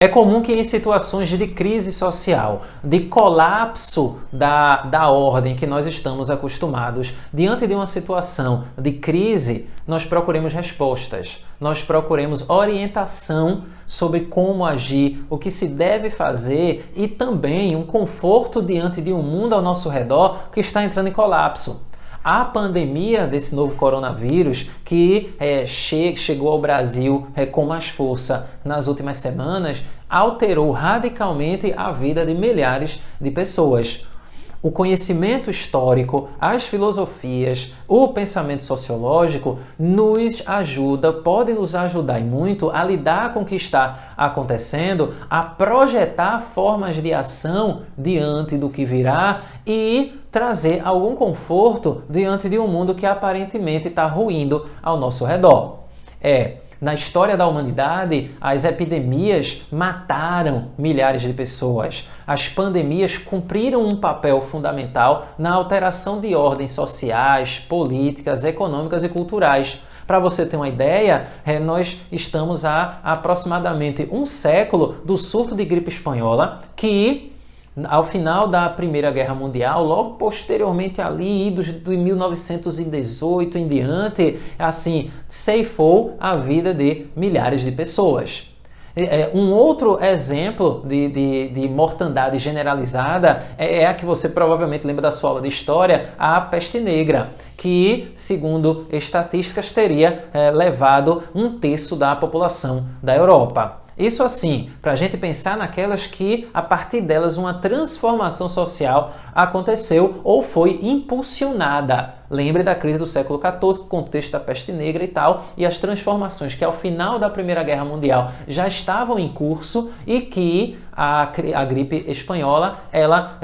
É comum que em situações de crise social, de colapso da ordem que nós estamos acostumados, diante de uma situação de crise, nós procuremos respostas, nós procuremos orientação sobre como agir, o que se deve fazer e também um conforto diante de um mundo ao nosso redor que está entrando em colapso. A pandemia desse novo coronavírus que chegou ao Brasil com mais força nas últimas semanas alterou radicalmente a vida de milhares de pessoas. O conhecimento histórico, as filosofias, o pensamento sociológico nos ajuda, pode nos ajudar e muito a lidar com o que está acontecendo, a projetar formas de ação diante do que virá e trazer algum conforto diante de um mundo que aparentemente está ruindo ao nosso redor. Na história da humanidade, as epidemias mataram milhares de pessoas. As pandemias cumpriram um papel fundamental na alteração de ordens sociais, políticas, econômicas e culturais. Para você ter uma ideia, nós estamos há aproximadamente um século do surto de gripe espanhola, que ao final da Primeira Guerra Mundial, logo posteriormente ali, de 1918 em diante, assim, ceifou a vida de milhares de pessoas. Um outro exemplo de mortandade generalizada é a que você provavelmente lembra da sua aula de história, a peste negra, que, segundo estatísticas, teria levado 1/3 da população da Europa. Isso assim, para a gente pensar naquelas que, a partir delas, uma transformação social aconteceu ou foi impulsionada. Lembre da crise do século XIV, contexto da peste negra e tal, e as transformações que ao final da Primeira Guerra Mundial já estavam em curso e que a gripe espanhola, ela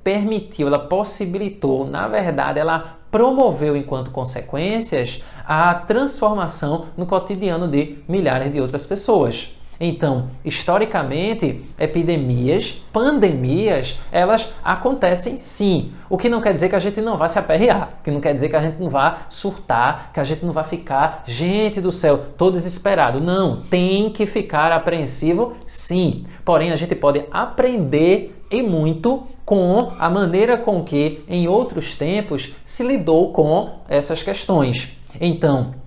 permitiu, ela possibilitou, na verdade, ela promoveu, enquanto consequências, a transformação no cotidiano de milhares de outras pessoas. Então, historicamente, epidemias, pandemias, elas acontecem sim. O que não quer dizer que a gente não vá se aperrear, o que não quer dizer que a gente não vá surtar, que a gente não vá ficar, gente do céu, todo desesperado. Não, tem que ficar apreensivo sim. Porém, a gente pode aprender e muito com a maneira com que, em outros tempos, se lidou com essas questões. Então,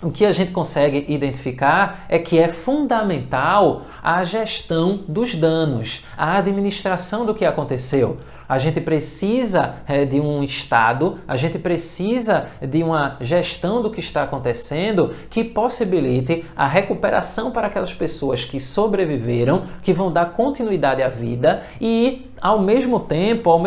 o que a gente consegue identificar é que é fundamental a gestão dos danos, a administração do que aconteceu. A gente precisa de um Estado, a gente precisa de uma gestão do que está acontecendo que possibilite a recuperação para aquelas pessoas que sobreviveram, que vão dar continuidade à vida e, ao mesmo tempo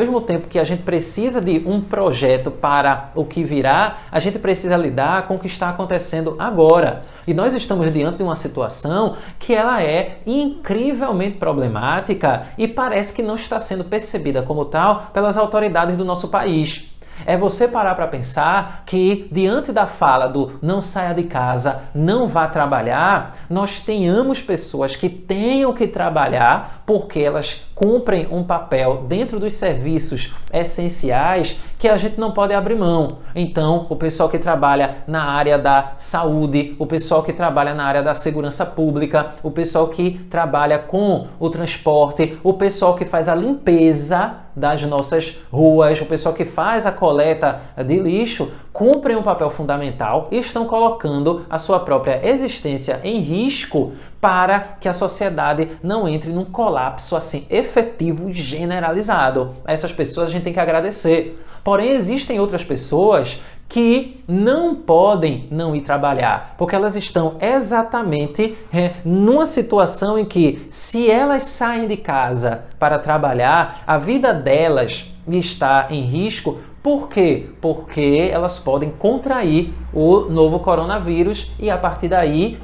que a gente precisa de um projeto para o que virá, a gente precisa lidar com o que está acontecendo agora. E nós estamos diante de uma situação que ela é incrivelmente problemática e parece que não está sendo percebida como tal pelas autoridades do nosso país. É você parar para pensar que, diante da fala do não saia de casa, não vá trabalhar, nós tenhamos pessoas que tenham que trabalhar porque elas cumprem um papel dentro dos serviços essenciais que a gente não pode abrir mão. Então, o pessoal que trabalha na área da saúde, o pessoal que trabalha na área da segurança pública, o pessoal que trabalha com o transporte, o pessoal que faz a limpeza das nossas ruas, o pessoal que faz a coleta de lixo, cumprem um papel fundamental e estão colocando a sua própria existência em risco para que a sociedade não entre num colapso assim efetivo e generalizado. A essas pessoas a gente tem que agradecer. Porém, existem outras pessoas que não podem não ir trabalhar, porque elas estão exatamente numa situação em que, se elas saem de casa para trabalhar, a vida delas está em risco. Por quê? Porque elas podem contrair o novo coronavírus e, a partir daí,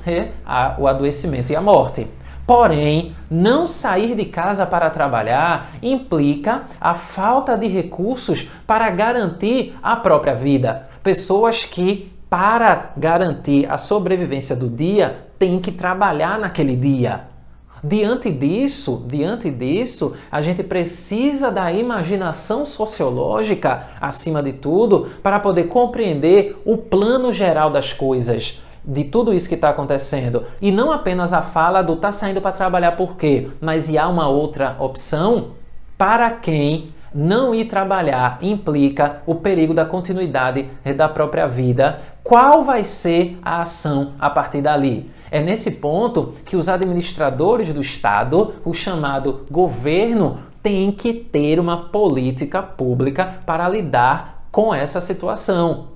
o adoecimento e a morte. Porém, não sair de casa para trabalhar implica a falta de recursos para garantir a própria vida. Pessoas que, para garantir a sobrevivência do dia, têm que trabalhar naquele dia. Diante disso, a gente precisa da imaginação sociológica, acima de tudo, para poder compreender o plano geral das coisas. de tudo isso que está acontecendo, e não apenas a fala do tá saindo para trabalhar por quê, mas e há uma outra opção para quem não ir trabalhar implica o perigo da continuidade da própria vida. Qual vai ser a ação a partir dali? É nesse ponto que os administradores do Estado, o chamado governo, têm que ter uma política pública para lidar com essa situação.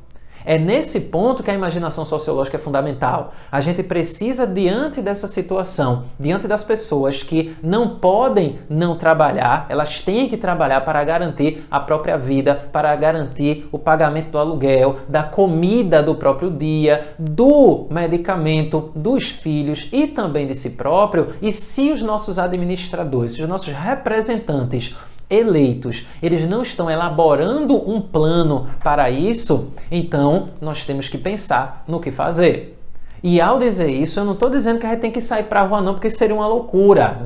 É nesse ponto que a imaginação sociológica é fundamental. A gente precisa, diante dessa situação, diante das pessoas que não podem não trabalhar, elas têm que trabalhar para garantir a própria vida, para garantir o pagamento do aluguel, da comida do próprio dia, do medicamento dos filhos e também de si próprio. E se os nossos administradores, se os nossos representantes eleitos, eles não estão elaborando um plano para isso, então nós temos que pensar no que fazer. E ao dizer isso, eu não estou dizendo que a gente tem que sair para a rua não, porque seria uma loucura.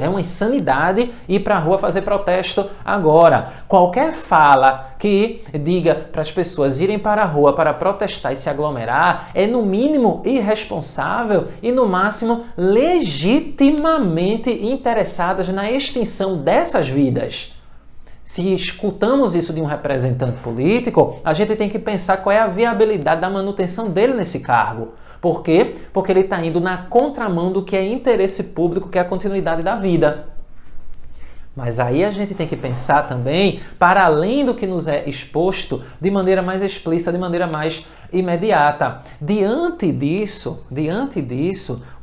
É uma insanidade ir para a rua fazer protesto agora. Qualquer fala que diga para as pessoas irem para a rua para protestar e se aglomerar é no mínimo irresponsável e no máximo legitimamente interessadas na extinção dessas vidas. Se escutamos isso de um representante político, a gente tem que pensar qual é a viabilidade da manutenção dele nesse cargo. Por quê? Porque ele está indo na contramão do que é interesse público, que é a continuidade da vida. Mas aí a gente tem que pensar também para além do que nos é exposto de maneira mais explícita, de maneira mais imediata. Diante disso,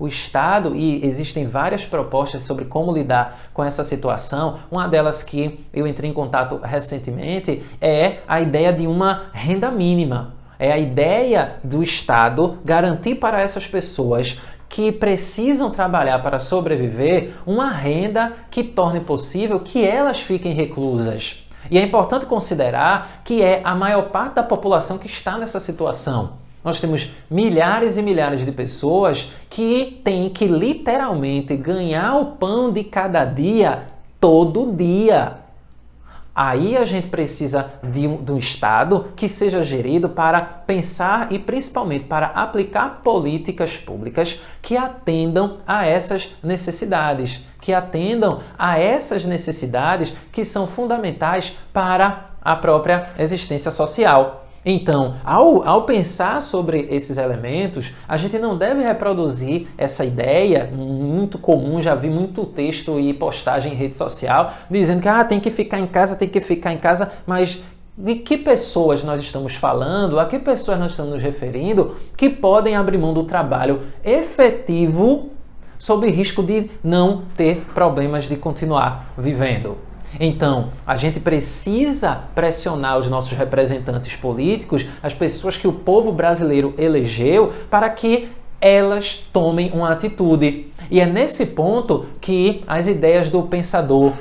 o Estado, e existem várias propostas sobre como lidar com essa situação, uma delas que eu entrei em contato recentemente é a ideia de uma renda mínima. É a ideia do Estado garantir para essas pessoas que precisam trabalhar para sobreviver uma renda que torne possível que elas fiquem reclusas. E é importante considerar que é a maior parte da população que está nessa situação. Nós temos milhares e milhares de pessoas que têm que literalmente ganhar o pão de cada dia, todo dia. Aí a gente precisa de um Estado que seja gerido para pensar e principalmente para aplicar políticas públicas que atendam a essas necessidades, que são fundamentais para a própria existência social. Então, ao pensar sobre esses elementos, a gente não deve reproduzir essa ideia muito comum, já vi muito texto e postagem em rede social, dizendo que tem que ficar em casa, mas de que pessoas nós estamos falando, a que pessoas nós estamos nos referindo que podem abrir mão do trabalho efetivo sob risco de não ter problemas de continuar vivendo? Então, a gente precisa pressionar os nossos representantes políticos, as pessoas que o povo brasileiro elegeu, para que elas tomem uma atitude. E é nesse ponto que as ideias do pensador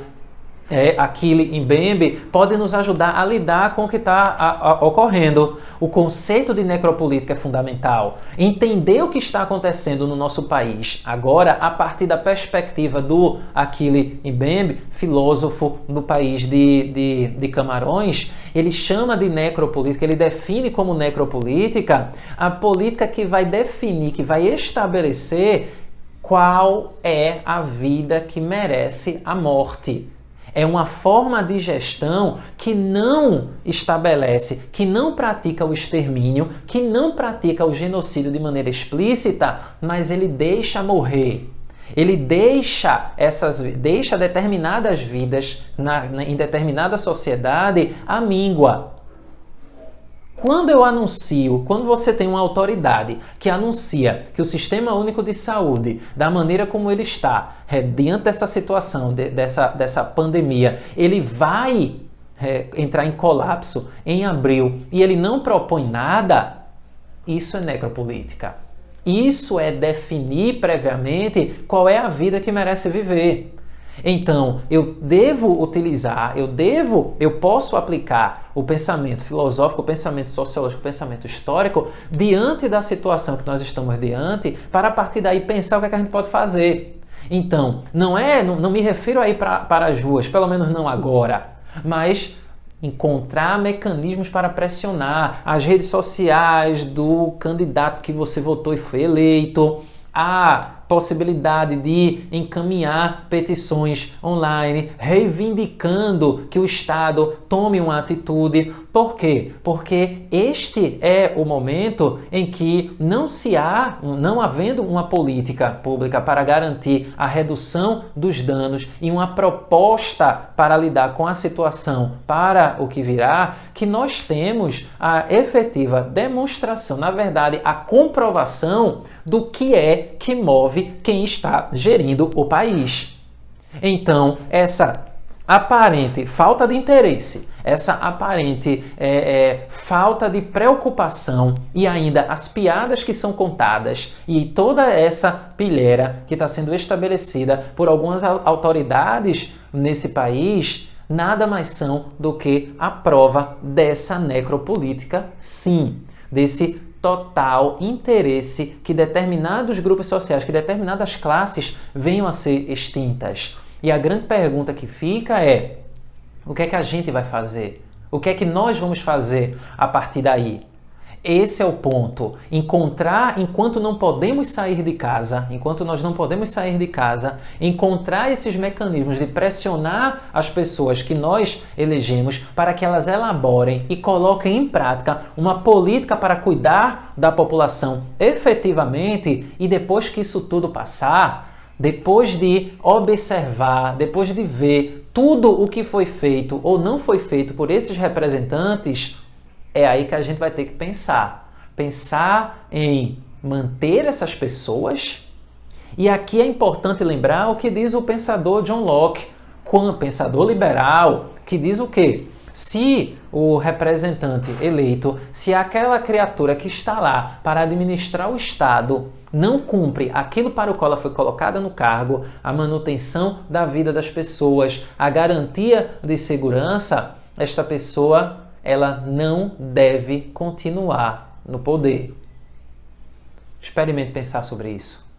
Achille Mbembe podem nos ajudar a lidar com o que está ocorrendo. O conceito de necropolítica é fundamental. Entender o que está acontecendo no nosso país agora a partir da perspectiva do Achille Mbembe, filósofo do país de Camarões, ele chama de necropolítica, ele define como necropolítica a política que vai definir, que vai estabelecer qual é a vida que merece a morte. É uma forma de gestão que não estabelece, que não pratica o extermínio, que não pratica o genocídio de maneira explícita, mas ele deixa morrer. Ele deixa determinadas vidas em determinada sociedade à míngua. Quando você tem uma autoridade que anuncia que o Sistema Único de Saúde, da maneira como ele está, diante dessa situação, dessa pandemia, ele vai entrar em colapso em abril e ele não propõe nada, isso é necropolítica. Isso é definir previamente qual é a vida que merece viver. Então, eu posso aplicar o pensamento filosófico, o pensamento sociológico, o pensamento histórico diante da situação que nós estamos diante, para a partir daí pensar o que é que a gente pode fazer. Então, não me refiro aí para as ruas, pelo menos não agora, mas encontrar mecanismos para pressionar as redes sociais do candidato que você votou e foi eleito, a possibilidade de encaminhar petições online reivindicando que o Estado tome uma atitude. Por quê? Porque este é o momento em que não havendo uma política pública para garantir a redução dos danos e uma proposta para lidar com a situação para o que virá, que nós temos a efetiva demonstração, na verdade, a comprovação do que é que move quem está gerindo o país. Então, essa aparente falta de interesse, essa aparente falta de preocupação e ainda as piadas que são contadas e toda essa pilheira que está sendo estabelecida por algumas autoridades nesse país, nada mais são do que a prova dessa necropolítica, sim, desse total interesse que determinados grupos sociais, que determinadas classes venham a ser extintas. E a grande pergunta que fica é: o que é que a gente vai fazer? O que é que nós vamos fazer a partir daí? Esse é o ponto. Encontrar, enquanto não podemos sair de casa, enquanto nós não podemos sair de casa, encontrar esses mecanismos de pressionar as pessoas que nós elegemos para que elas elaborem e coloquem em prática uma política para cuidar da população efetivamente, e depois que isso tudo passar, depois de observar, depois de ver tudo o que foi feito ou não foi feito por esses representantes, é aí que a gente vai ter que pensar. Pensar em manter essas pessoas. E aqui é importante lembrar o que diz o pensador John Locke, pensador liberal, que diz o quê? Se o representante eleito, se aquela criatura que está lá para administrar o Estado não cumpre aquilo para o qual ela foi colocada no cargo, a manutenção da vida das pessoas, a garantia de segurança, esta pessoa, ela não deve continuar no poder. Experimente pensar sobre isso.